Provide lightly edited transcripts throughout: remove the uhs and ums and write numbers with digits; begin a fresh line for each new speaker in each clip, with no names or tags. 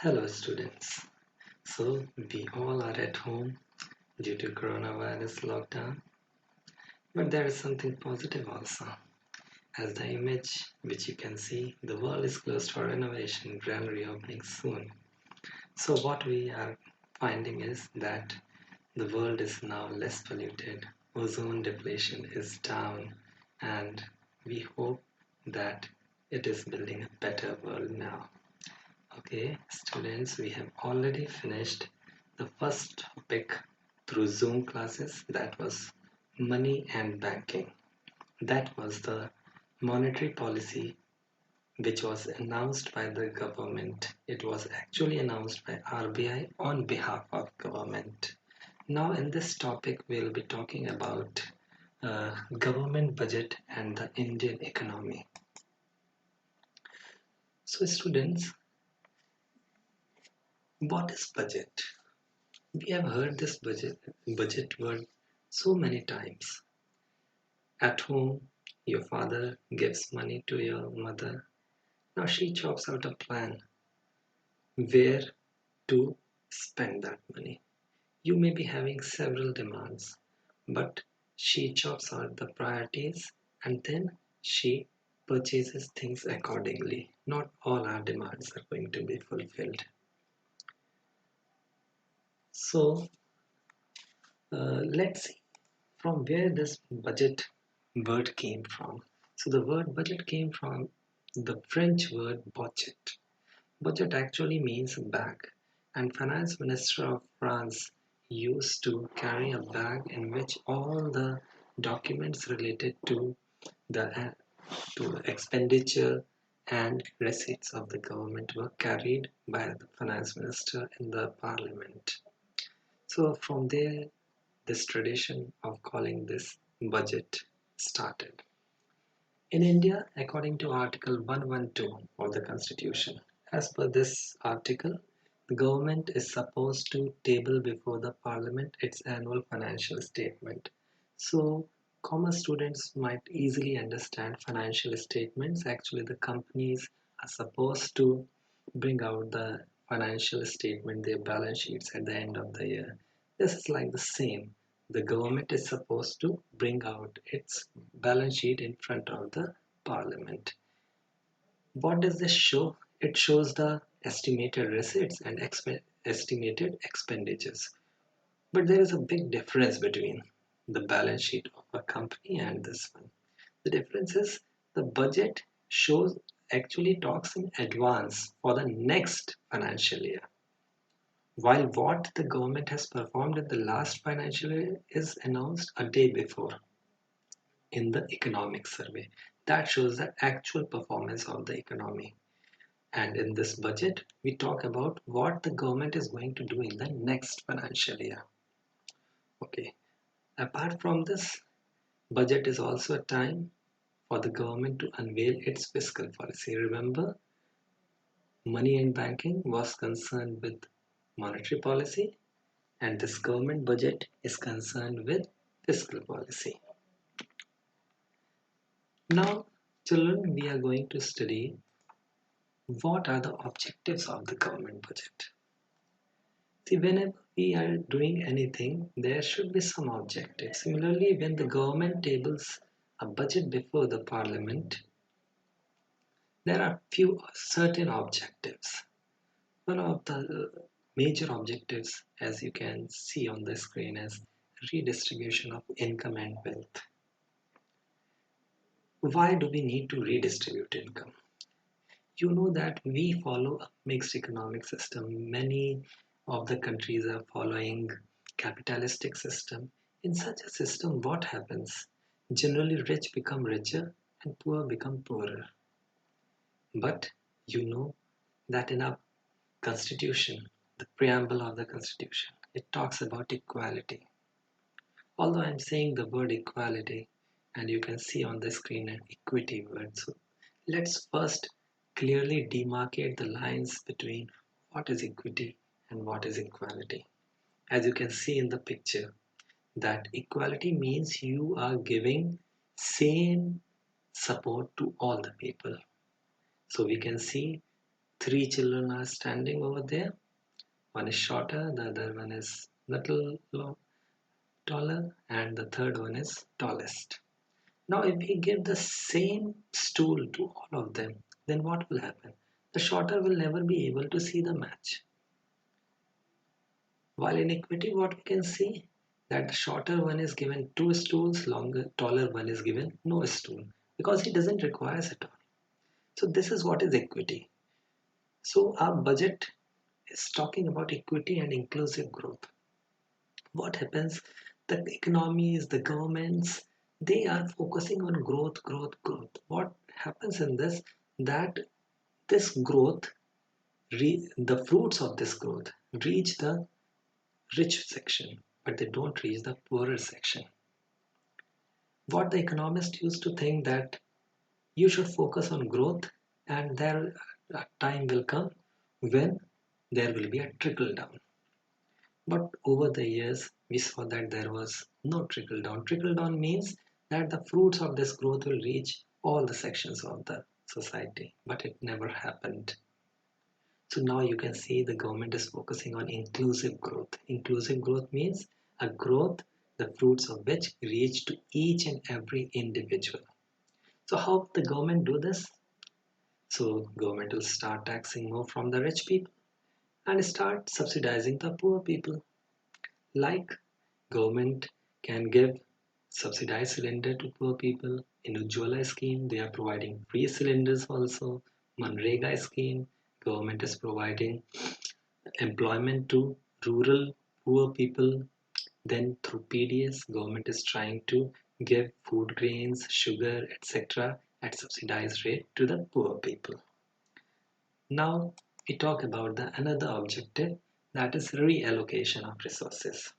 Hello students. So we all are at home due to coronavirus lockdown, but there is something positive also. As the image which you can see, the world is closed for renovation, grand reopening soon. So what we are finding is that the world is now less polluted, ozone depletion is down, and we hope that it is building a better world now. Okay, students, we have already finished the first topic through Zoom classes, that was money and banking. That was the monetary policy which was announced by the government. It was actually announced by RBI on behalf of government. Now in this topic we'll be talking about government budget and the Indian economy. So students, what is budget? We have heard this budget word so many times. At home, your father gives money to your mother. Now she chops out a plan where to spend that money. You may be having several demands, but she chops out the priorities and then she purchases things accordingly. Not all our demands are going to be fulfilled. So let's see from where this budget word came from. So the word budget came from the French word budget. Budget actually means bag, and finance minister of France used to carry a bag in which all the documents related to expenditure and receipts of the government were carried by the finance minister in the parliament. So from there, this tradition of calling this budget started. In India, according to Article 112 of the Constitution, as per this article, the government is supposed to table before the Parliament its annual financial statement. So, commerce students might easily understand financial statements. Actually, the companies are supposed to bring out the financial statement, their balance sheets at the end of the year. This is like the same. The government is supposed to bring out its balance sheet in front of the parliament. What does this show? It shows the estimated receipts and estimated expenditures. But there is a big difference between the balance sheet of a company and this one. The difference is the budget shows actually talks in advance for the next financial year. While what the government has performed in the last financial year is announced a day before in the economic survey. That shows the actual performance of the economy. And in this budget, we talk about what the government is going to do in the next financial year. Okay. Apart from this, budget is also a time for the government to unveil its fiscal policy. Remember, money and banking was concerned with monetary policy, and this government budget is concerned with fiscal policy. Now, children, we are going to study what are the objectives of the government budget. See, whenever we are doing anything, there should be some objective. Similarly, when the government tables a budget before the parliament, there are few certain objectives. One of the major objectives, as you can see on the screen, is redistribution of income and wealth. Why do we need to redistribute income? You know that we follow a mixed economic system. Many of the countries are following capitalistic system. In such a system, what happens? Generally, rich become richer and poor become poorer. But you know that in our constitution, the preamble of the constitution, it talks about equality. Although I'm saying the word equality, and you can see on the screen an equity word. So let's first clearly demarcate the lines between what is equity and what is equality. As you can see in the picture, that equality means you are giving same support to all the people. So we can see three children are standing over there. One is shorter, the other one is little taller, and the third one is tallest. Now, if we give the same stool to all of them, then what will happen? The shorter will never be able to see the match. While in equity, what we can see that the shorter one is given two stools, longer, taller one is given no stool because he doesn't require it all. So this is what is equity. So our budget is talking about equity and inclusive growth. What happens? The economies, the governments, they are focusing on growth, growth, growth. What happens in this? That this growth, the fruits of this growth reach the rich section, but they don't reach the poorer section. What the economists used to think that you should focus on growth and there a time will come when there will be a trickle down. But over the years, we saw that there was no trickle down. Trickle down means that the fruits of this growth will reach all the sections of the society, but it never happened. So now you can see the government is focusing on inclusive growth. Inclusive growth means a growth, the fruits of which reach to each and every individual. So how will the government do this? So government will start taxing more from the rich people and start subsidizing the poor people. Like government can give subsidized cylinder to poor people. In Ujjwala scheme, they are providing free cylinders also. Manrega scheme, government is providing employment to rural poor people. Then through PDS, government is trying to give food grains, sugar, etc. at subsidized rate to the poor people. Now we talk about the another objective, that is reallocation of resources.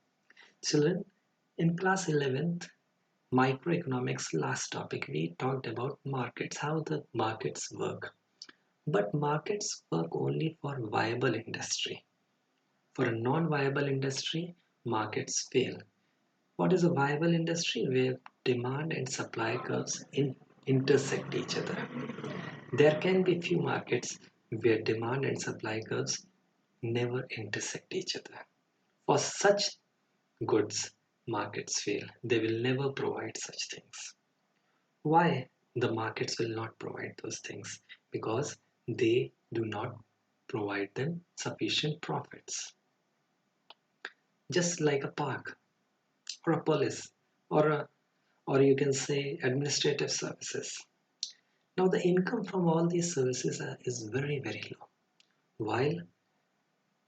Children, in class 11th microeconomics last topic we talked about markets, how the markets work. But markets work only for viable industry. For a non-viable industry, markets fail. What is a viable industry? Where demand and supply curves intersect each other. There can be few markets where demand and supply curves never intersect each other. For such goods, markets fail. They will never provide such things. Why the markets will not provide those things? Because they do not provide them sufficient profits. Just like a park or a police or you can say administrative services. Now the income from all these services is very low, while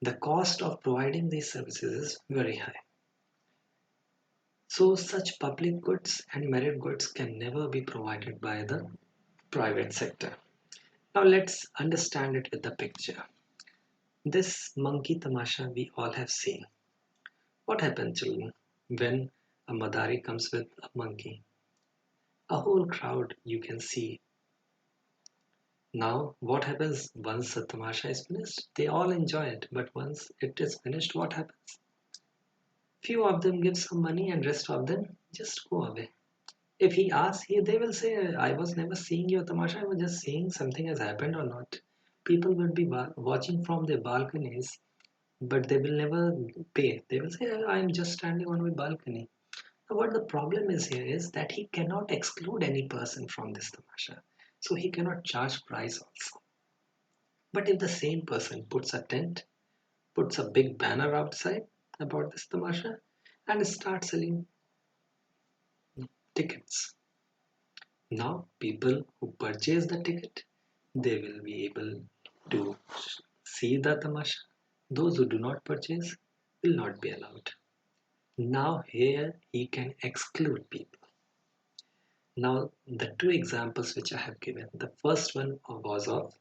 the cost of providing these services is very high. So such public goods and merit goods can never be provided by the private sector. Now let's understand it with the picture. This monkey tamasha we all have seen. What happens, children, when a madari comes with a monkey? A whole crowd you can see. Now what happens once the tamasha is finished? They all enjoy it, but once it is finished, what happens? Few of them give some money and rest of them just go away. If he asks, they will say, I was never seeing your tamasha, I was just seeing something has happened or not. People will be watching from their balconies, but they will never pay. They will say, I'm just standing on my balcony. Now, what the problem is here is that he cannot exclude any person from this tamasha. So he cannot charge price also. But if the same person puts a tent, puts a big banner outside about this tamasha, and starts selling tickets, now people who purchase the ticket, they will be able to see the tamasha. Those who do not purchase will not be allowed. Now here he can exclude people. Now the two examples which I have given, the first one was of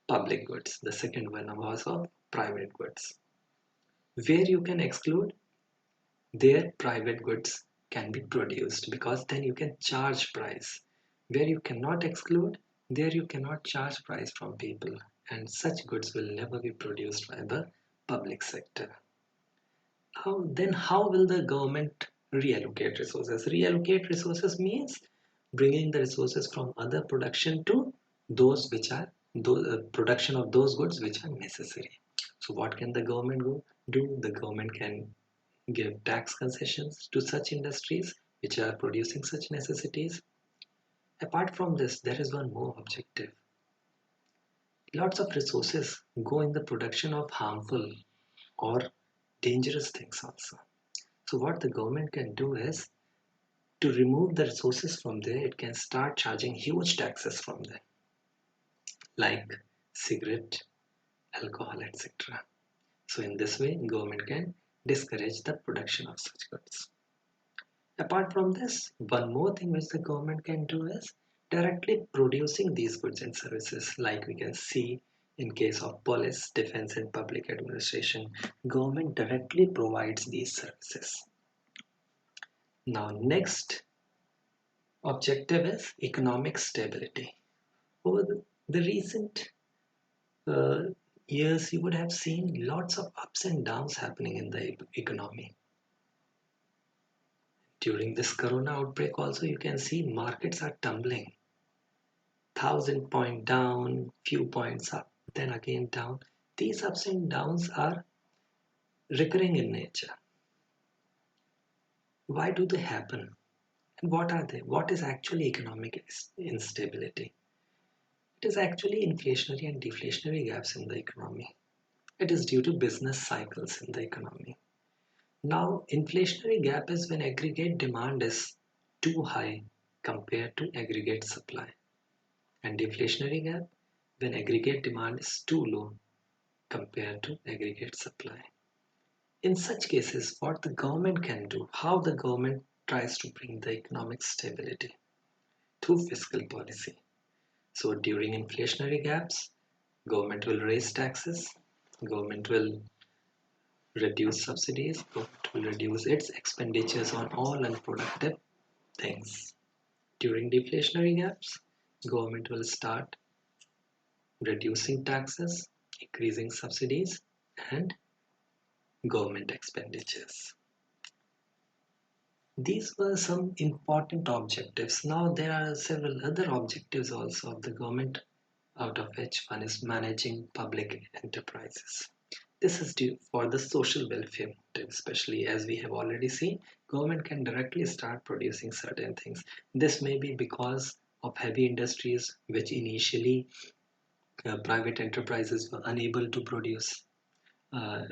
public goods, the second one was of private goods. Where you can exclude, their private goods can be produced because then you can charge price. Where you cannot exclude, there you cannot charge price from people, and such goods will never be produced by the public sector. How will the government reallocate resources? Reallocate resources means bringing the resources from other production to those which are production of those goods which are necessary. So what can the government do? The government can give tax concessions to such industries which are producing such necessities. Apart from this, there is one more objective. Lots of resources go in the production of harmful or dangerous things also. So what the government can do is to remove the resources from there, it can start charging huge taxes from them, like cigarette, alcohol, etc. So in this way, government can discourage the production of such goods. Apart from this, one more thing which the government can do is directly producing these goods and services, like we can see in case of police, defense and public administration, government directly provides these services. Now next objective is economic stability. Over the recent uh, years, you would have seen lots of ups and downs happening in the economy. During this corona outbreak also, you can see markets are tumbling. 1,000 point down, few points up, then again down. These ups and downs are recurring in nature. Why do they happen? And what are they? What is actually economic instability? It is actually inflationary and deflationary gaps in the economy. It is due to business cycles in the economy. Now, inflationary gap is when aggregate demand is too high compared to aggregate supply. And deflationary gap when aggregate demand is too low compared to aggregate supply. In such cases, what the government can do, how the government tries to bring the economic stability through fiscal policy. So during inflationary gaps, government will raise taxes, government will reduce subsidies, government will reduce its expenditures on all unproductive things. During deflationary gaps, government will start reducing taxes, increasing subsidies, and government expenditures. These were some important objectives. Now there are several other objectives also of the government, out of which one is managing public enterprises. This is due for the social welfare motive, especially as we have already seen, government can directly start producing certain things. This may be because of heavy industries which initially private enterprises were unable to produce, uh,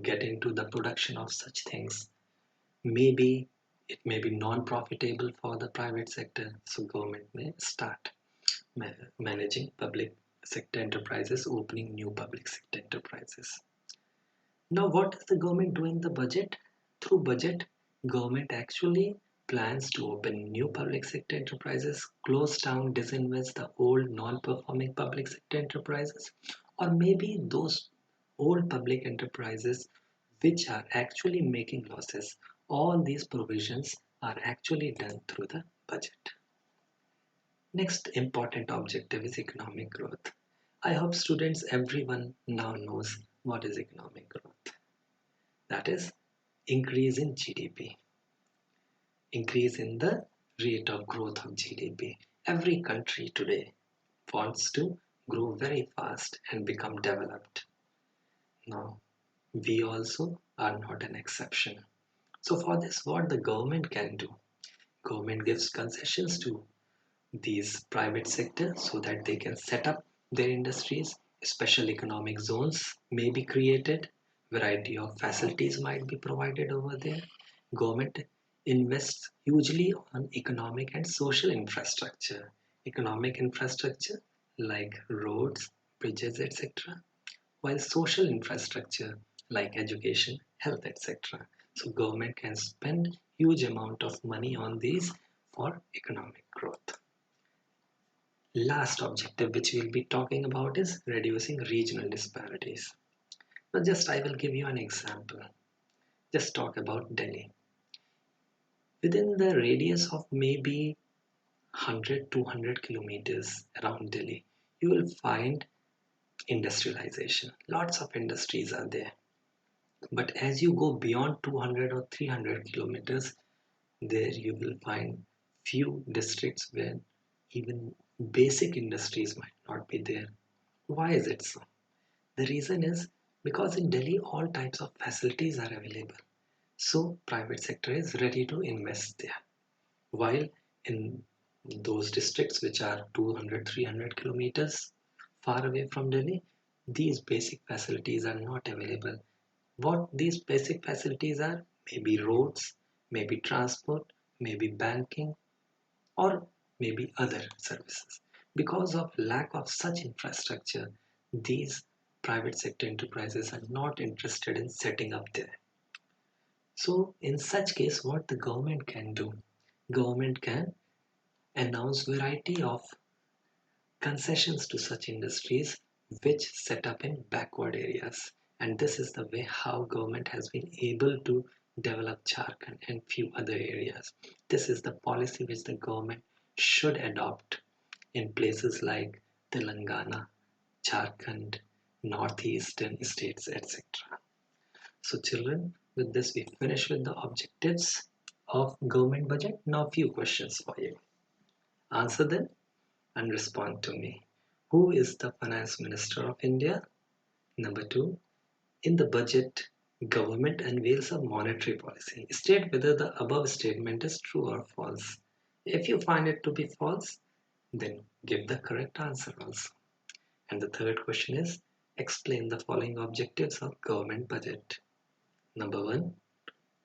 get into the production of such things. Maybe it may be non-profitable for the private sector, so government may start managing public sector enterprises, opening new public sector enterprises. Now, what does the government do in the budget? Through budget, government actually plans to open new public sector enterprises, close down, disinvest the old non-performing public sector enterprises, or maybe those old public enterprises which are actually making losses. All these provisions are actually done through the budget. Next important objective is economic growth. I hope students, everyone now knows what is economic growth. That is increase in GDP, increase in the rate of growth of GDP. Every country today wants to grow very fast and become developed. Now, we also are not an exception. So for this, what the government can do? Government gives concessions to these private sector so that they can set up their industries. Special economic zones may be created, variety of facilities might be provided over there. Government invests hugely on economic and social infrastructure. Economic infrastructure like roads, bridges, etc. While social infrastructure like education, health, etc. So government can spend huge amount of money on these for economic growth. Last objective which we'll be talking about is reducing regional disparities. Now just I will give you an example. Just talk about Delhi. Within the radius of maybe 100 200 kilometers around Delhi, you will find industrialization. Lots of industries are there. But as you go beyond 200 or 300 kilometers, there you will find few districts where even basic industries might not be there. Why is it so? The reason is because in Delhi all types of facilities are available. So private sector is ready to invest there. While in those districts which are 200, 300 kilometers far away from Delhi, these basic facilities are not available. What these basic facilities are? Maybe roads, maybe transport, maybe banking, or maybe other services. Because of lack of such infrastructure, these private sector enterprises are not interested in setting up there. So in such case, what the government can do? Government can announce variety of concessions to such industries which set up in backward areas. And this is the way how government has been able to develop Jharkhand and few other areas. This is the policy which the government should adopt in places like Telangana, Jharkhand, northeastern states, etc. So children, with this we finish with the objectives of government budget. Now few questions for you. Answer them and respond to me. Who is the Finance Minister of India? Number two, in the budget, government unveils a monetary policy. State whether the above statement is true or false. If you find it to be false, then give the correct answer also. And the third question is, explain the following objectives of government budget. Number one,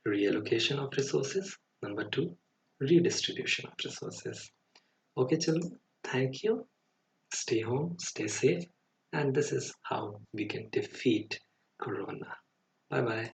reallocation of resources. Number two, redistribution of resources. Okay, children, thank you. Stay home, stay safe, and this is how we can defeat Corona. Bye bye.